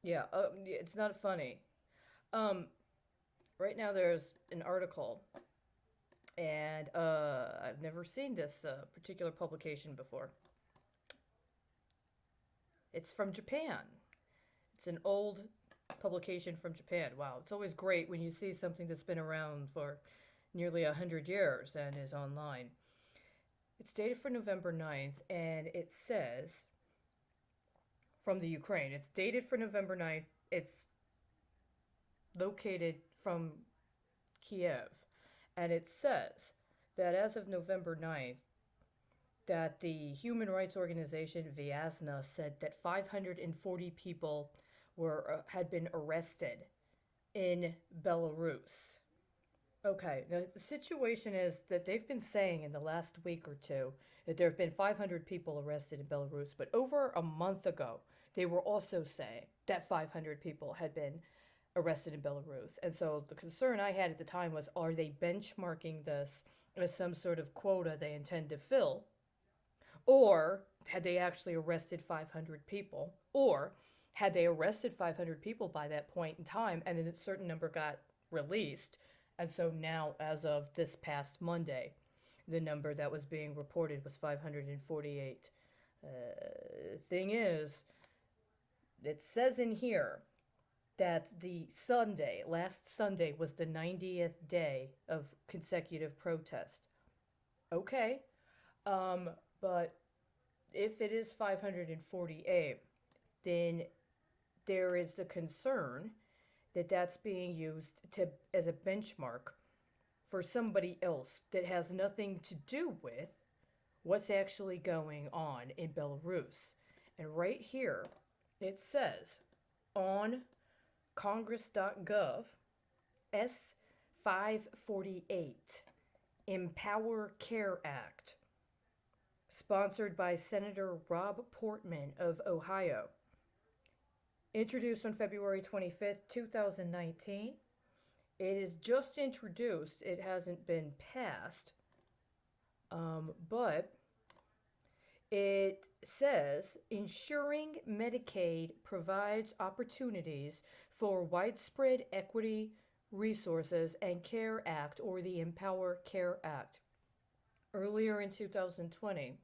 Yeah, it's not funny. Um, right now there's an article, and I've never seen this particular publication before. It's from Japan. It's an old publication from Japan. Wow, it's always great when you see something that's been around for nearly 100 years and is online. It's dated for November 9th, and it says from the Ukraine. It's dated for November 9th. It's located from Kiev. And it says that as of November 9th, that the human rights organization Vyazna said that 540 people had been arrested in Belarus. Okay, now the situation is that they've been saying in the last week or two that there have been 500 people arrested in Belarus, but over a month ago, they were also saying that 500 people had been arrested in Belarus. And so the concern I had at the time was, are they benchmarking this as some sort of quota they intend to fill? Or had they actually arrested 500 people? Or had they arrested 500 people by that point in time and then a certain number got released? And so now, as of this past Monday, the number that was being reported was 548. Thing is, it says in here that the Sunday, last Sunday, was the 90th day of consecutive protest. Okay, um, but if it is 548, then there is the concern that that's being used to as a benchmark for somebody else that has nothing to do with what's actually going on in Belarus. And right here, it says on congress.gov, S548, Empower Care Act, sponsored by Senator Rob Portman of Ohio. Introduced on February 25th, 2019. It is just introduced, it hasn't been passed, but it says ensuring Medicaid provides opportunities for widespread equity, resources, and Care Act, or the Empower Care Act. Earlier in 2020,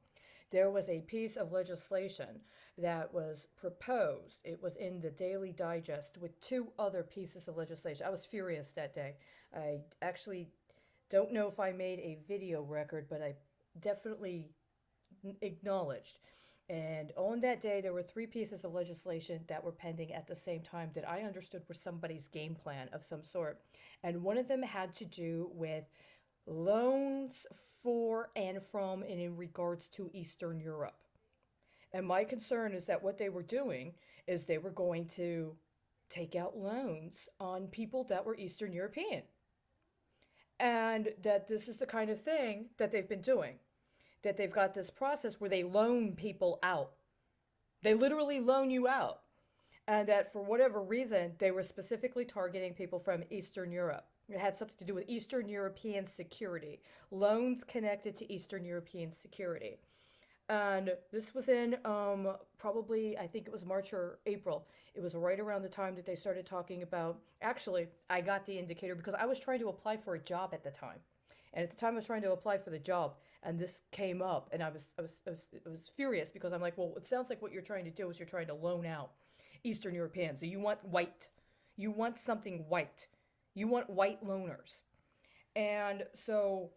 there was a piece of legislation that was proposed. It was in the Daily Digest with two other pieces of legislation. I was furious that day. I actually don't know if I made a video record, but I definitely acknowledged. And on that day, there were three pieces of legislation that were pending at the same time that I understood were somebody's game plan of some sort. And one of them had to do with loans for and from and in regards to Eastern Europe. And my concern is that what they were doing is they were going to take out loans on people that were Eastern European. And that this is the kind of thing that they've been doing. That they've got this process where they loan people out. They literally loan you out. And that for whatever reason, they were specifically targeting people from Eastern Europe. It had something to do with Eastern European security, loans connected to Eastern European security. And this was in probably, I think it was March or April. It was right around the time that they started talking about. Actually, I got the indicator because I was trying to apply for a job at the time. And at the time I was trying to apply for the job, and this came up, and I was furious because I'm like, well, it sounds like what you're trying to do is you're trying to loan out Eastern Europeans. So you want white. You want something white. You want white loners. And so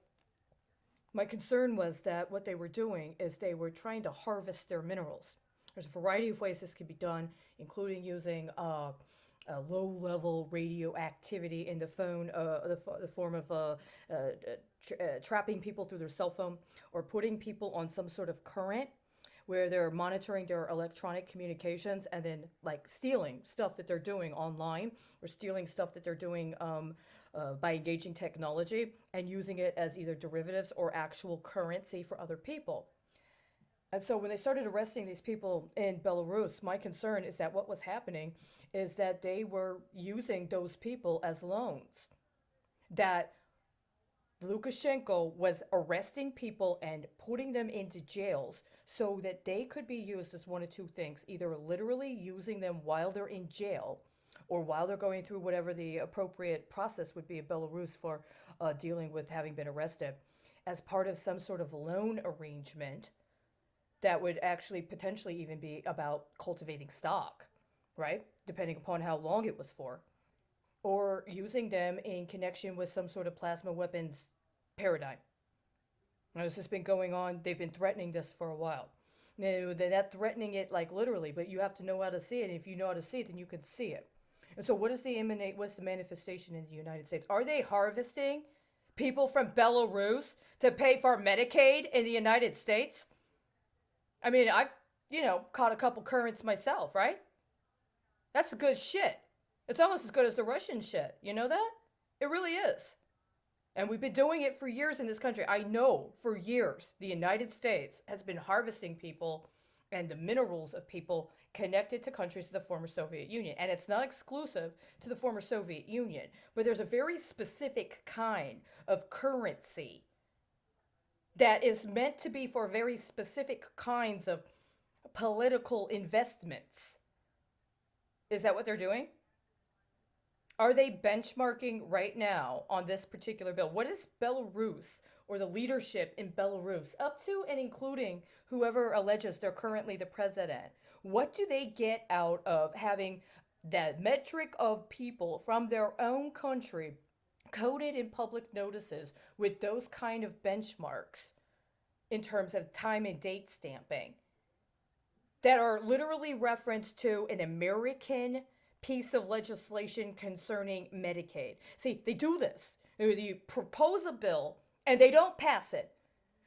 my concern was that what they were doing is they were trying to harvest their minerals. There's a variety of ways this can be done, including using low-level radioactivity in the phone, the form of trapping people through their cell phone, or putting people on some sort of current where they're monitoring their electronic communications and then like stealing stuff that they're doing online or stealing stuff that they're doing by engaging technology and using it as either derivatives or actual currency for other people. And so when they started arresting these people in Belarus, my concern is that what was happening is that they were using those people as loans. That Lukashenko was arresting people and putting them into jails so that they could be used as one of two things, either literally using them while they're in jail or while they're going through whatever the appropriate process would be in Belarus for dealing with having been arrested, as part of some sort of loan arrangement that would actually potentially even be about cultivating stock, right? Depending upon how long it was for, or using them in connection with some sort of plasma weapons paradigm. Now, this has been going on. They've been threatening this for a while. Now, they're not threatening it like literally, but you have to know how to see it. And if you know how to see it, then you can see it. And so, what is the imminent? What's the manifestation in the United States? Are they harvesting people from Belarus to pay for Medicaid in the United States? I mean, I've caught a couple currents myself, right? That's good shit. It's almost as good as the Russian shit. You know that? It really is. And we've been doing it for years in this country. I know for years the United States has been harvesting people and the minerals of people connected to countries of the former Soviet Union. And it's not exclusive to the former Soviet Union, but there's a very specific kind of currency that is meant to be for very specific kinds of political investments. Is that what they're doing? Are they benchmarking right now on this particular bill? What is Belarus or the leadership in Belarus up to and including whoever alleges they're currently the president? What do they get out of having that metric of people from their own country coded in public notices with those kind of benchmarks in terms of time and date stamping that are literally referenced to an American piece of legislation concerning Medicaid? See, they do this. You propose a bill and they don't pass it.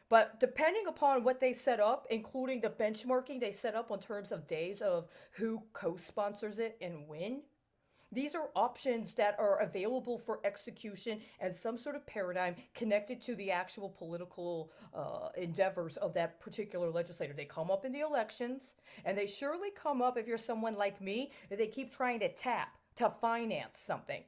But depending upon what they set up, including the benchmarking they set up on terms of days of who co-sponsors it and when, these are options that are available for execution and some sort of paradigm connected to the actual political endeavors of that particular legislator. They come up in the elections, and they surely come up if you're someone like me that they keep trying to tap to finance something.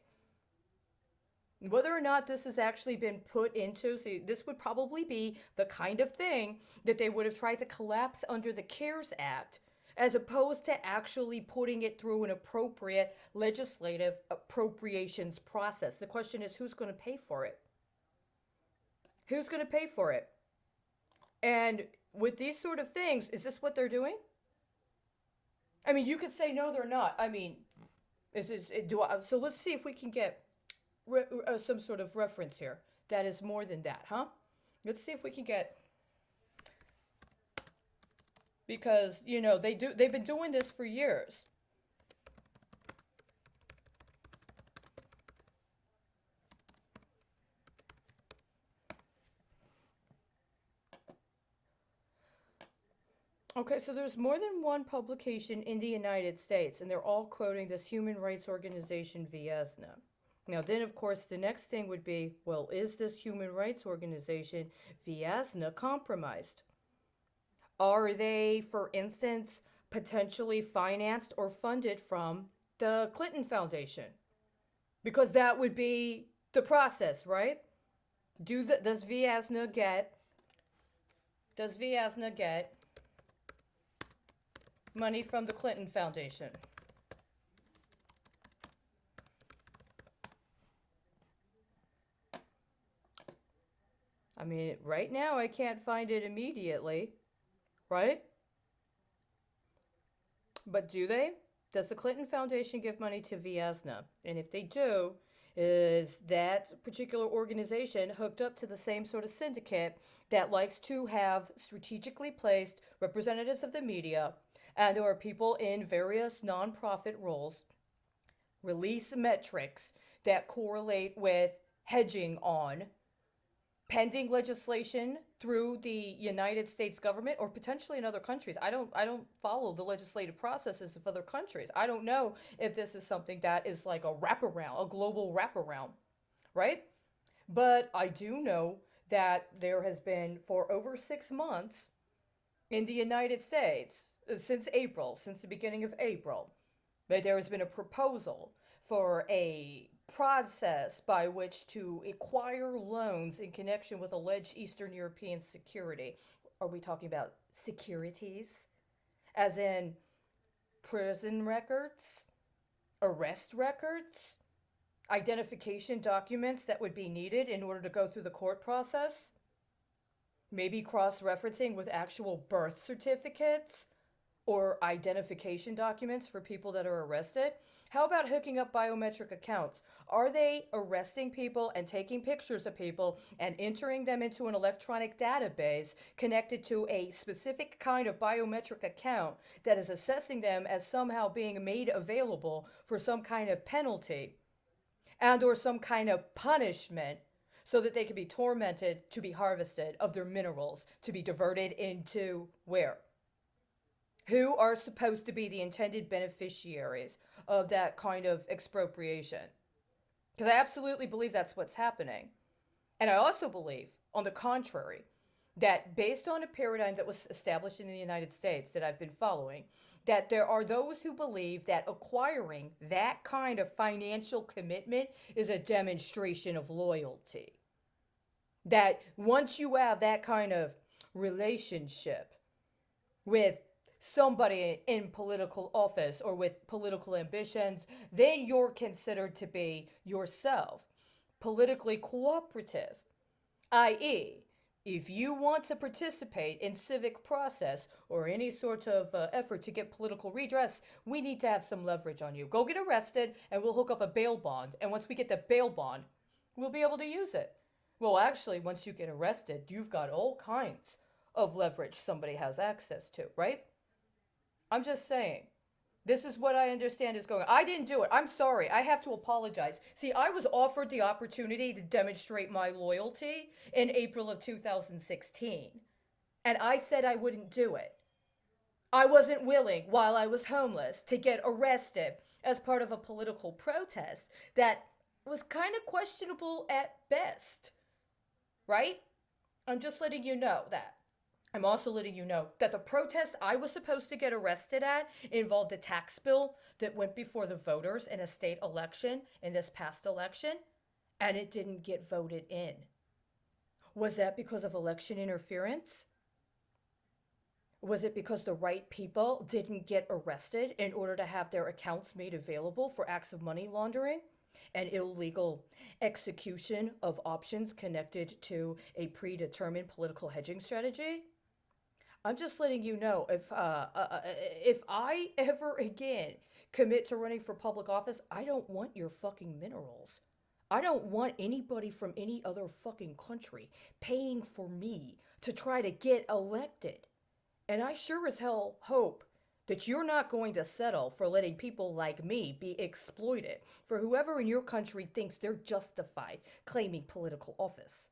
Whether or not this has actually been put into, see, this would probably be the kind of thing that they would have tried to collapse under the CARES Act, as opposed to actually putting it through an appropriate legislative appropriations process. The question is, who's going to pay for it? Who's going to pay for it? And with these sort of things, is this what they're doing? I mean, you could say no, they're not. I mean, so let's see if we can get some sort of reference here that is more than that, huh? Let's see if we can get, because they've been doing this for years. Okay, so there's more than one publication in the United States, and they're all quoting this human rights organization Viasna. Now, then, of course, the next thing would be, well, is this human rights organization Viasna compromised? Are they, for instance, potentially financed or funded from the Clinton Foundation? Because that would be the process, right? Does Viasna get money from the Clinton Foundation? I mean, right now I can't find it immediately, right? But do they? Does the Clinton Foundation give money to Viasna? And if they do, is that particular organization hooked up to the same sort of syndicate that likes to have strategically placed representatives of the media and or people in various nonprofit roles release metrics that correlate with hedging on pending legislation through the United States government or potentially in other countries? I don't follow the legislative processes of other countries. I don't know if this is something that is like a wraparound, a global wraparound, right? But I do know that there has been, for over 6 months in the United States, since the beginning of April, that there has been a proposal for a process by which to acquire loans in connection with alleged Eastern European security. Are we talking about securities? As in prison records, arrest records, identification documents that would be needed in order to go through the court process? Maybe cross referencing with actual birth certificates or identification documents for people that are arrested? How about hooking up biometric accounts? Are they arresting people and taking pictures of people and entering them into an electronic database connected to a specific kind of biometric account that is assessing them as somehow being made available for some kind of penalty and or some kind of punishment so that they can be tormented to be harvested of their minerals to be diverted into where? Who are supposed to be the intended beneficiaries of that kind of expropriation? Because I absolutely believe that's what's happening. And I also believe, on the contrary, that based on a paradigm that was established in the United States that I've been following, that there are those who believe that acquiring that kind of financial commitment is a demonstration of loyalty. That once you have that kind of relationship with somebody in political office or with political ambitions, then you're considered to be yourself politically cooperative, i.e., if you want to participate in civic process or any sort of effort to get political redress, we need to have some leverage on you. Go get arrested and we'll hook up a bail bond. And once we get the bail bond, we'll be able to use it. Well, actually, once you get arrested, you've got all kinds of leverage somebody has access to, right? I'm just saying. This is what I understand is going on. I didn't do it. I'm sorry. I have to apologize. See, I was offered the opportunity to demonstrate my loyalty in April of 2016. And I said I wouldn't do it. I wasn't willing, while I was homeless, to get arrested as part of a political protest that was kind of questionable at best. Right? I'm just letting you know that. I'm also letting you know that the protest I was supposed to get arrested at involved a tax bill that went before the voters in a state election in this past election, and it didn't get voted in. Was that because of election interference? Was it because the right people didn't get arrested in order to have their accounts made available for acts of money laundering and illegal execution of options connected to a predetermined political hedging strategy? I'm just letting you know if I ever again commit to running for public office, I don't want your fucking minerals. I don't want anybody from any other fucking country paying for me to try to get elected. And I sure as hell hope that you're not going to settle for letting people like me be exploited for whoever in your country thinks they're justified claiming political office.